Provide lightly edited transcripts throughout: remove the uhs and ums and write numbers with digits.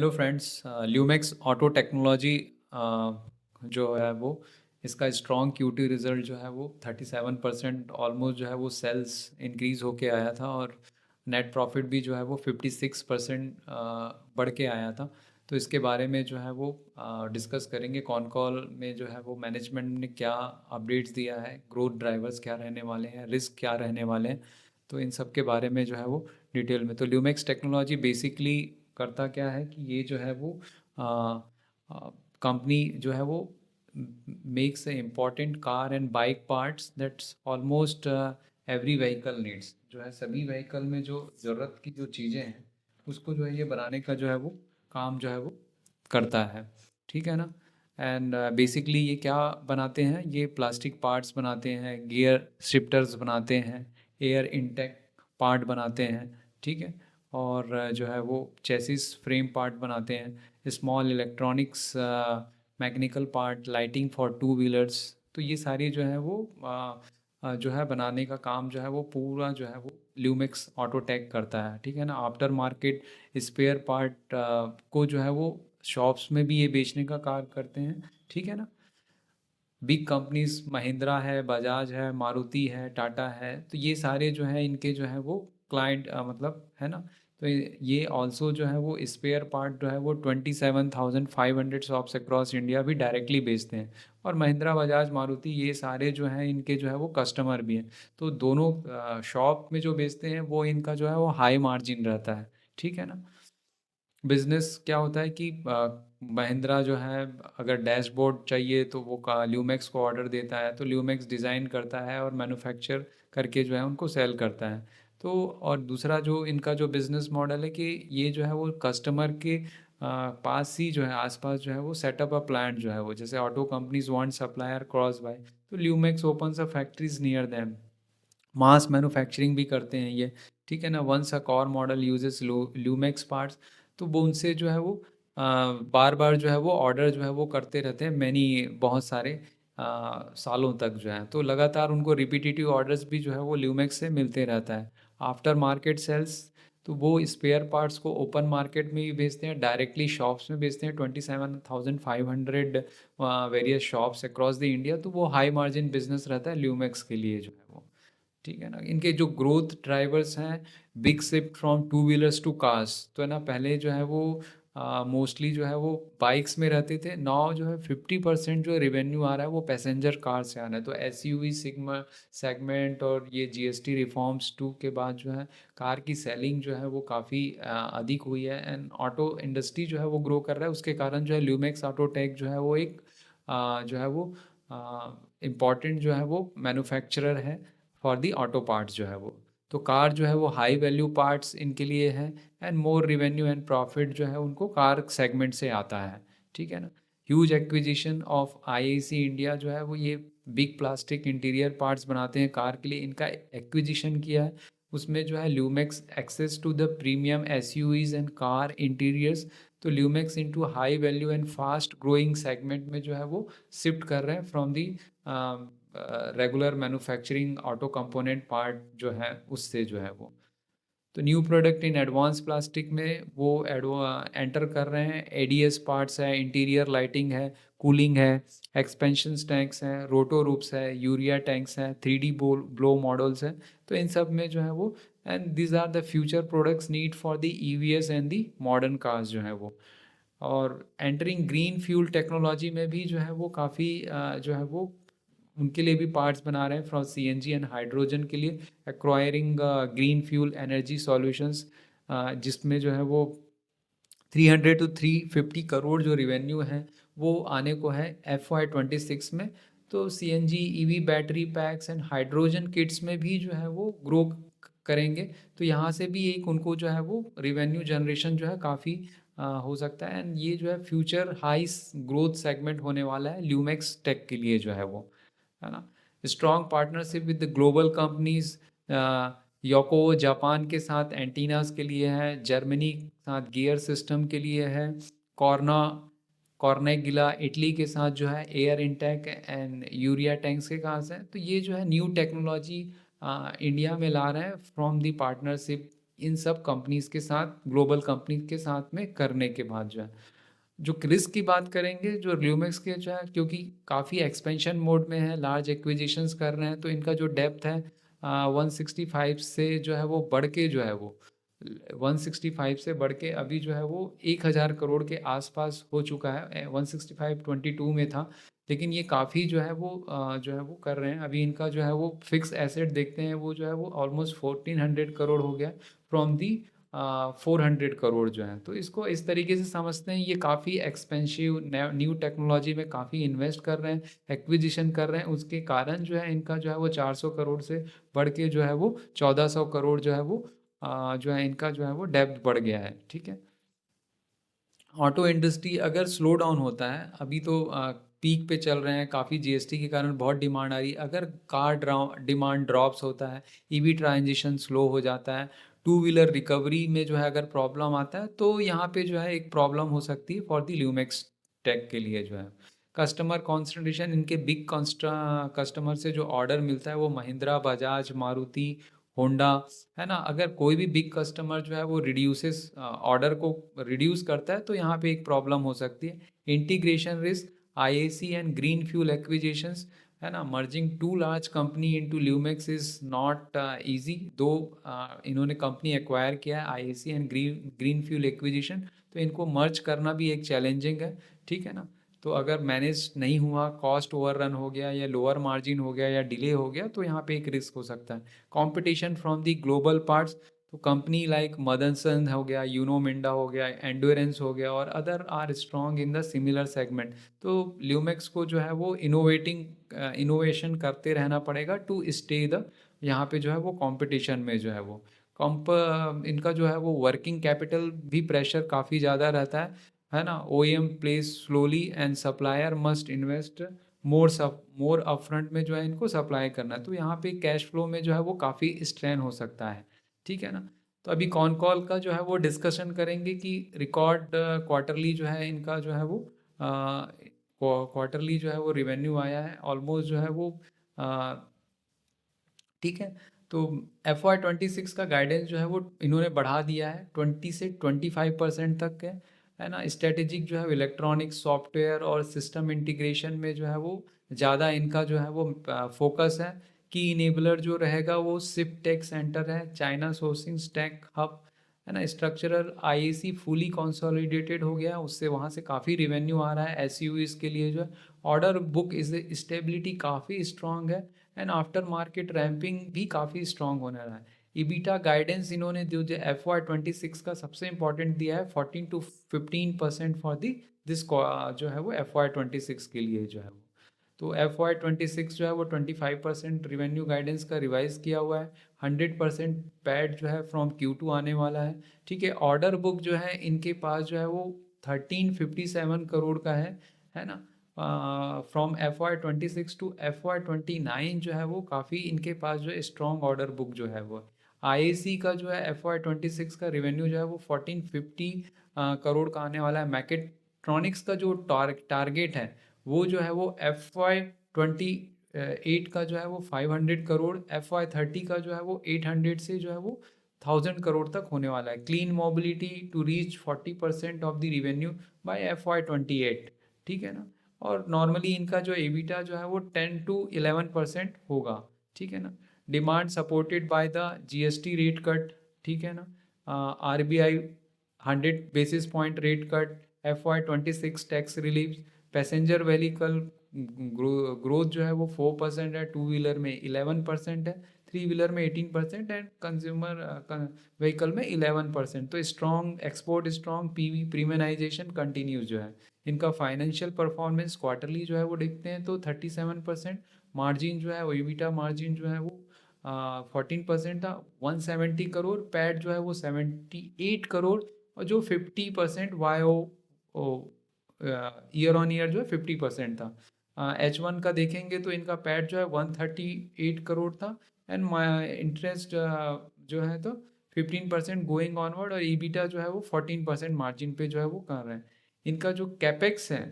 Hello friends, Lumax auto technology जो है वो इसका स्ट्रॉन्ग क्यूटी रिजल्ट जो है वो 37% ऑलमोस्ट जो है वो सेल्स इंक्रीज़ होके आया था और नेट प्रॉफिट भी जो है वो 56% बढ़ के आया था। तो इसके बारे में जो है वो डिस्कस करेंगे कॉन कॉल में जो है वो मैनेजमेंट ने क्या अपडेट्स दिया है, ग्रोथ ड्राइवर्स क्या रहने वाले हैं, रिस्क क्या रहने वाले हैं। तो इन सब के बारे में जो है वो डिटेल में। तो ल्यूमेक्स टेक्नोलॉजी बेसिकली करता क्या है कि ये जो है वो कंपनी जो है वो makes a important car and bike parts that's almost every vehicle needs. जो है सभी व्हीकल में जो ज़रूरत की जो चीज़ें हैं उसको जो है ये बनाने का जो है वो काम जो है वो करता है। ठीक है ना। एंड बेसिकली ये क्या बनाते हैं, ये प्लास्टिक पार्ट्स बनाते हैं, गियर शिफ्टर्स बनाते हैं, एयर इनटेक पार्ट बनाते हैं। ठीक है। और जो है वो चेसिस फ्रेम पार्ट बनाते हैं, small electronics mechanical part, lighting for two wheelers. तो ये सारी जो है वो जो है बनाने का काम जो है वो पूरा जो है वो ल्यूमिक्स ऑटोटेक करता है। ठीक है ना। आफ्टर मार्केट स्पेयर पार्ट को जो है वो शॉप्स में भी ये बेचने का कार्य करते हैं। ठीक है ना। बिग कंपनीज महिंद्रा है, बजाज है, मारुति है, टाटा है, तो ये सारे जो है इनके जो है वो क्लाइंट मतलब है ना। तो ये ऑल्सो जो है वो स्पेयर पार्ट जो है वो 27,500 शॉप्स अक्रॉस इंडिया भी डायरेक्टली बेचते हैं। और महिंद्रा, बजाज, मारुति ये सारे जो हैं इनके जो है वो कस्टमर भी हैं। तो दोनों शॉप में जो बेचते हैं वो इनका जो है वो हाई मार्जिन रहता है। ठीक है ना। बिजनेस क्या होता है कि महिंद्रा जो है अगर डैशबोर्ड चाहिए तो वो का ल्यूमेक्स को ऑर्डर देता है, तो ल्यूमेक्स डिज़ाइन करता है और मैन्युफैक्चर करके जो है उनको सेल करता है। तो और दूसरा जो इनका जो बिज़नेस मॉडल है कि ये जो है वो कस्टमर के पास ही जो है आसपास जो है वो सेटअप अ प्लांट जो है वो, जैसे auto companies want supplier cross by, तो Lumax opens a factories near them. Mass manufacturing भी करते हैं ये। ठीक है ना। Once a car model uses Lumax parts, तो वो उनसे जो है वो बार बार जो है वो ऑर्डर जो है वो करते रहते हैं, मैनी बहुत सारे सालों तक जो है, तो लगातार उनको रिपीटेटिव ऑर्डर्स भी जो है वो ल्यूमेक्स से मिलते रहता है। आफ्टर मार्केट सेल्स, तो वो स्पेयर पार्ट्स को ओपन मार्केट में भी बेचते हैं, डायरेक्टली शॉप्स में बेचते हैं, 27,500 various shops across the India. तो वो हाई मार्जिन बिजनेस रहता है ल्यूमेक्स के लिए जो है वो। ठीक है ना। इनके जो ग्रोथ ड्राइवर्स हैं, big shift from two wheelers two cars, तो है ना, पहले जो है वो मोस्टली जो है वो बाइक्स में रहते थे। नाउ जो है 50% जो रेवेन्यू आ रहा है वो पैसेंजर कार से आ रहा है। तो एसयूवी सिग्मा सेगमेंट और ये जीएसटी रिफॉर्म्स 2 के बाद जो है कार की सेलिंग जो है वो काफ़ी अधिक हुई है। एंड ऑटो इंडस्ट्री जो है वो ग्रो कर रहा है, उसके कारण जो है ल्यूमेक्स ऑटोटेक जो है वो एक जो है वो इम्पॉर्टेंट जो है वो मैन्युफैक्चरर है फॉर दी ऑटो पार्ट्स जो है वो। तो कार जो है वो हाई वैल्यू पार्ट्स इनके लिए है, and more revenue and profit जो है उनको कार सेगमेंट से आता है। ठीक है ना। Huge acquisition of IAC India जो है वो ये बिग प्लास्टिक इंटीरियर पार्ट्स बनाते हैं कार के लिए, इनका एक्विजिशन किया है। उसमें जो है Lumax access to the premium SUVs and car interiors. तो Lumax into high value and fast growing segment में जो है वो शिफ्ट कर रहे हैं from the regular manufacturing auto component part जो है उससे जो है वो। तो new product in advance plastic में वो एंटर कर रहे हैं। एडीएस पार्ट्स है, इंटीरियर लाइटिंग है, कूलिंग है, एक्सपेंशन टैंक्स हैं, रोटो रूप्स है, यूरिया टैंक्स हैं, 3D ब्लो मॉडल्स हैं। तो इन सब में जो है वो, and these are the future products need for the EVs and the modern cars जो है वो। और एंटरिंग ग्रीन फ्यूल टेक्नोलॉजी में भी जो है वो काफ़ी जो है वो उनके लिए भी पार्ट्स बना रहे हैं फ्रॉम सीएनजी एंड हाइड्रोजन के लिए, acquiring green fuel energy solutions, जिसमें जो है वो 300 to 350 करोड़ जो रिवेन्यू है वो आने को है FY26 में। तो CNG EV battery packs and hydrogen kits में भी जो है वो ग्रो करेंगे। तो यहाँ से भी एक उनको जो है वो रिवेन्यू जनरेशन जो है काफ़ी हो सकता है। एंड ये जो है फ्यूचर हाई ग्रोथ सेगमेंट होने वाला है ल्यूमेक्स टेक के लिए जो है वो, है ना। Strong partnership with global companies, योको Japan के साथ एंटीनास के लिए है, जर्मनी के साथ गियर सिस्टम के लिए है, कॉर्ना कॉर्नेगिला इटली के साथ जो है air intake and urea tanks के पास है। तो ये जो है न्यू टेक्नोलॉजी इंडिया में ला रहे हैं फ्रॉम दी पार्टनरशिप इन सब कंपनीज के साथ, ग्लोबल कंपनीज के साथ में करने के बाद जो है, जो रिस्क की बात करेंगे, जो ल्यूमेक्स के जो है, क्योंकि काफ़ी एक्सपेंशन मोड में है, लार्ज एक्विजिशंस कर रहे हैं, तो इनका जो डेप्थ है 165 से जो है वो बढ़ के जो है वो 165 से बढ़ के अभी जो है वो 1000 करोड़ के आसपास हो चुका है। 165 22 में था, लेकिन ये काफ़ी जो है वो जो है वो कर रहे हैं। अभी इनका जो है वो फिक्स एसेट देखते हैं, वो जो है वो ऑलमोस्ट 1400 करोड़ हो गया फ्रॉम दी 400 करोड़ जो है। तो इसको इस तरीके से समझते हैं, ये काफ़ी एक्सपेंसिव न्यू टेक्नोलॉजी में काफ़ी इन्वेस्ट कर रहे हैं, एक्विजिशन कर रहे हैं, उसके कारण जो है इनका जो है वो 400 करोड़ से बढ़ के जो है वो 1400 करोड़ जो है वो जो है इनका जो है वो डेब्ट बढ़ गया है। ठीक है। ऑटो इंडस्ट्री अगर स्लो डाउन होता है, अभी तो पीक पे चल रहे हैं, काफ़ी जीएसटी के कारण बहुत डिमांड आ रही है, अगर कार डिमांड ड्रॉप्स होता है, ईवी ट्रांजिशन स्लो हो जाता है, टू व्हीलर रिकवरी में जो है अगर प्रॉब्लम आता है, तो यहाँ पे जो है एक प्रॉब्लम हो सकती है फॉर दी ल्यूमेक्स टेक के लिए जो है। कस्टमर कॉन्सेंट्रेशन, इनके बिग कस्टमर से जो ऑर्डर मिलता है वो महिंद्रा, बजाज, मारुति, होंडा, है ना। अगर कोई भी बिग कस्टमर जो है वो रिड्यूसेस ऑर्डर को रिड्यूस करता है, तो यहाँ पे एक प्रॉब्लम हो सकती है। Integration risk, IAC and green fuel acquisitions, है ना। Merging to large company into Lumax is not easy. दो इन्होंने कंपनी एक्वायर किया है, IAC and green fuel acquisition, तो इनको मर्ज करना भी एक चैलेंजिंग है। ठीक है ना। तो अगर मैनेज नहीं हुआ, कॉस्ट ओवररन हो गया या लोअर मार्जिन हो गया या डिले हो गया, तो यहाँ पे एक रिस्क हो सकता है। Competition from the global parts, तो कंपनी लाइक मदनसन हो गया, यूनो मिंडा हो गया, एंडोरेंस हो गया और other are strong in the similar segment. तो ल्यूमेक्स को जो है वो इनोवेशन करते रहना पड़ेगा टू स्टे द यहाँ पे जो है वो कंपटीशन में जो है वो इनका जो है वो वर्किंग कैपिटल भी प्रेशर काफ़ी ज़्यादा रहता है ना। OEM place slowly and supplier must invest more upfront में जो है इनको सप्लाई करना है, तो यहाँ पे कैश फ्लो में जो है वो काफ़ी स्ट्रेन हो सकता है। ठीक है ना। तो अभी कॉन कॉल का जो है वो डिस्कशन करेंगे कि रिकॉर्ड क्वार्टरली जो है इनका जो है वो क्वार्टरली जो है वो रिवेन्यू आया है ऑलमोस्ट जो है वो ठीक है। तो FY 26 का गाइडेंस जो है वो इन्होंने बढ़ा दिया है, 20 से 25% तक है ना। स्ट्रेटेजिक जो है इलेक्ट्रॉनिक सॉफ्टवेयर और सिस्टम इंटीग्रेशन में जो है वो ज़्यादा इनका जो है वो फोकस है। की इनेबलर जो रहेगा वो सिप टेक सेंटर है, चाइना सोर्सिंग स्टैक हब, है ना। स्ट्रक्चरल आईएसी फुली कंसोलिडेटेड हो गया, उससे वहाँ से काफ़ी रिवेन्यू आ रहा है एसयूवीज के लिए जो है। ऑर्डर बुक इज स्टेबिलिटी काफ़ी स्ट्रांग है एंड आफ्टर मार्केट रैंपिंग भी काफ़ी स्ट्रांग होने रहा है। ईबीटा गाइडेंस इन्होंने जो FY 26 का सबसे इंपॉर्टेंट दिया है 14 to 15% फॉर दी दिस जो है वो FY 26 के लिए जो है वो। तो FY 26 जो है वो 25% रिवेन्यू गाइडेंस का रिवाइज किया हुआ है। 100% पैड जो है फ्रॉम Q2 आने वाला है। ठीक है। ऑर्डर बुक जो है इनके पास जो है वो 1357 करोड़ का है ना। फ्रॉम FY 26 टू FY 29 जो है वो काफ़ी इनके पास जो है स्ट्रॉन्ग ऑर्डर बुक जो है वो। आईएसी का जो है FY 26 का रिवेन्यू जो है वो 1450 करोड़ का आने वाला है। मैकेट्रॉनिक्स का जो टारगेट है वो जो है वो FY 28 का जो है वो 500 करोड़, FY 30 का जो है वो 800 से जो है वो 1000 करोड़ तक होने वाला है। Clean mobility to reach 40% of the revenue by FY 28। ठीक है ना। और नॉर्मली इनका जो एबिटा जो है वो 10 to 11% होगा। ठीक है ना। Demand supported by the GST rate cut. ठीक है ना। RBI 100 basis point rate cut, FY 26 tax relief, passenger vehicle growth जो है वो 4% है, टू व्हीलर में 11% है, थ्री व्हीलर में 18% एंड कंज्यूमर व्हीकल में 11%। तो strong export, strong PV premiumisation continues जो है। इनका फाइनेंशियल परफॉर्मेंस क्वार्टरली जो है वो देखते हैं तो 37%, मार्जिन जो है वो ईबिटा मार्जिन जो है वो 14% था, 170 करोड़, पैट जो है वो 78 करोड़, और जो 50% वाई ईयर ऑन ईयर जो है 50% था। H1 का देखेंगे तो इनका पैट जो है 138 करोड़ था एंड इंटरेस्ट जो है तो 15% गोइंग ऑनवर्ड, और ईबिटा जो है वो 14% मार्जिन पे जो है वो कर रहे हैं। इनका जो कैपेक्स है,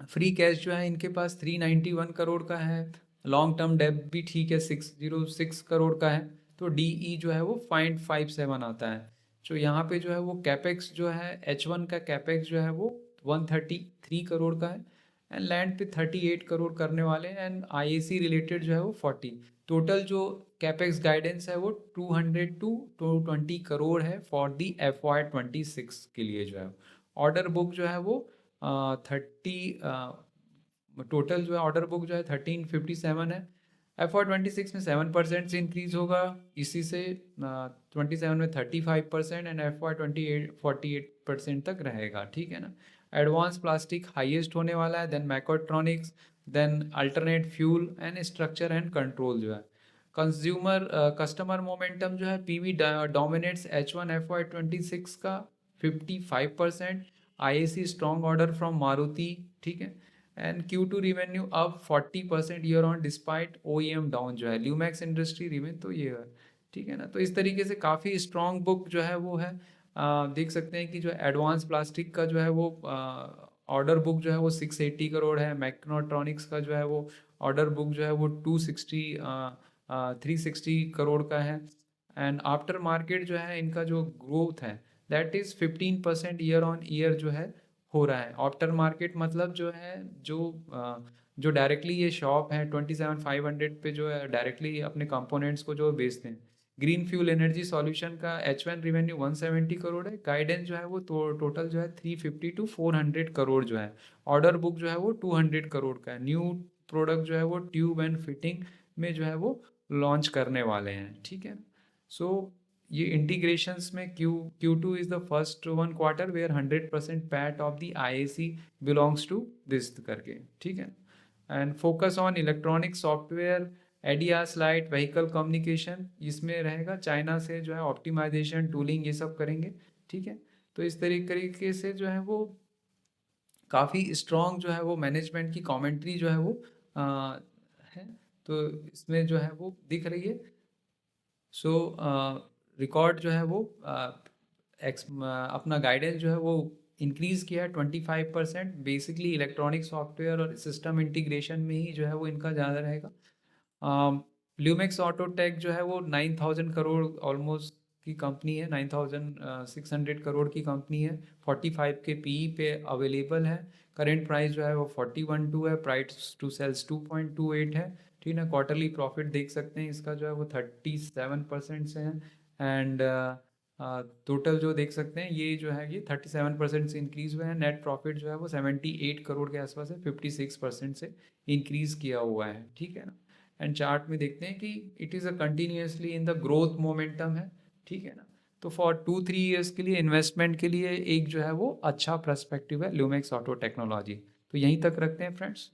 फ्री कैश जो है इनके पास 391 करोड़ का है। लॉन्ग टर्म डेब्ट भी ठीक है, 606 करोड़ का है। तो DE जो है वो 0.57 आता है। तो यहाँ पे जो है वो कैपेक्स जो है H1 का कैपेक्स जो है वो 133 करोड़ का है, एंड लैंड पे 38 करोड़ करने वाले हैं, एंड IAC रिलेटेड जो है वो 40। टोटल जो कैपेक्स गाइडेंस है वो 200 टू 220 करोड़ है फॉर दी FY26 के लिए जो है। ऑर्डर बुक जो है वो 30, टोटल जो है ऑर्डर बुक जो है 1357 है। FY26 में 7% से इंक्रीज होगा, इसी से 27 में 35% एंड FY28 48% तक रहेगा, ठीक है ना। एडवांस प्लास्टिक हाईएस्ट होने वाला है, then mechatronics, then alternate fuel and structure and control जो है। कंज्यूमर कस्टमर मोमेंटम जो है PV डोमिनेट्स H1 FY26 का 55%। IAC strong order from Maruti, ठीक है। And Q2 revenue up 40% year on despite OEM down जो है। ल्यूमैक्स इंडस्ट्री रिवेन्यू तो ये है, ठीक है ना। तो इस तरीके से काफ़ी स्ट्रॉन्ग बुक जो है वो है। देख सकते हैं कि जो एडवांस प्लास्टिक का जो है वो ऑर्डर बुक जो है वो 680 करोड़ है। मैक्रोट्रॉनिक्स का जो है वो ऑर्डर बुक जो है वो 360 करोड़ का है। एंड आफ्टर मार्केट जो है इनका जो ग्रोथ है that is 15% year on year जो है हो रहा है। आफ्टर मार्केट मतलब जो है जो डायरेक्टली ये शॉप है 27500 पे जो है डायरेक्टली अपने कंपोनेंट्स को जो बेचते हैं। ग्रीन फ्यूल एनर्जी सॉल्यूशन का H1 रिवेन्यू 170 करोड़ है। गाइडेंस जो है वो टोटल जो है 350 टू 400 करोड़ जो है। ऑर्डर बुक जो है वो 200 करोड़ का है। न्यू प्रोडक्ट जो है वो ट्यूब एंड फिटिंग में जो है वो लॉन्च करने वाले हैं, ठीक है। सो ये इंटीग्रेशंस में Q2 is the first one quarter where 100% PAT of the IAC belongs to this करके, ठीक है। And focus on electronic software, ADAS light, vehicle communication, इसमें रहेगा। चाइना से जो है ऑप्टिमाइजेशन टूलिंग ये सब करेंगे, ठीक है। तो इस तरीके से जो है वो काफ़ी स्ट्रॉन्ग जो है वो मैनेजमेंट की कमेंट्री जो है वो है। तो इसमें जो है वो दिख रही है। सो रिकॉर्ड जो है वो अपना गाइडेंस जो है वो इंक्रीज़ किया है 25%। बेसिकली इलेक्ट्रॉनिक सॉफ्टवेयर और सिस्टम इंटीग्रेशन में ही जो है वो इनका ज़्यादा रहेगा। ल्यूमेक्स ऑटोटेक जो है वो 9000 करोड़ ऑलमोस्ट की कंपनी है, 9600 करोड़ की कंपनी है। 45 के PE पे अवेलेबल है। करेंट प्राइस जो है वो 41.2 है। प्राइस टू सेल्स 2.28 है, ठीक है। क्वार्टरली प्रॉफिट देख सकते हैं इसका जो है वो 37% से है। एंड टोटल जो देख सकते हैं ये जो है ये 37% से इंक्रीज़ हुआ है। नेट प्रॉफिट जो है वो 78 करोड़ के आसपास है, 56% से इंक्रीज़ किया हुआ है, ठीक है ना। एंड चार्ट में देखते हैं कि it is a continuously in the growth momentum है, ठीक है ना। तो फॉर 2-3 ईयर्स के लिए इन्वेस्टमेंट के लिए एक जो है वो अच्छा पर्सपेक्टिव है ल्यूमेक्स ऑटो टेक्नोलॉजी। तो यहीं तक रखते हैं फ्रेंड्स।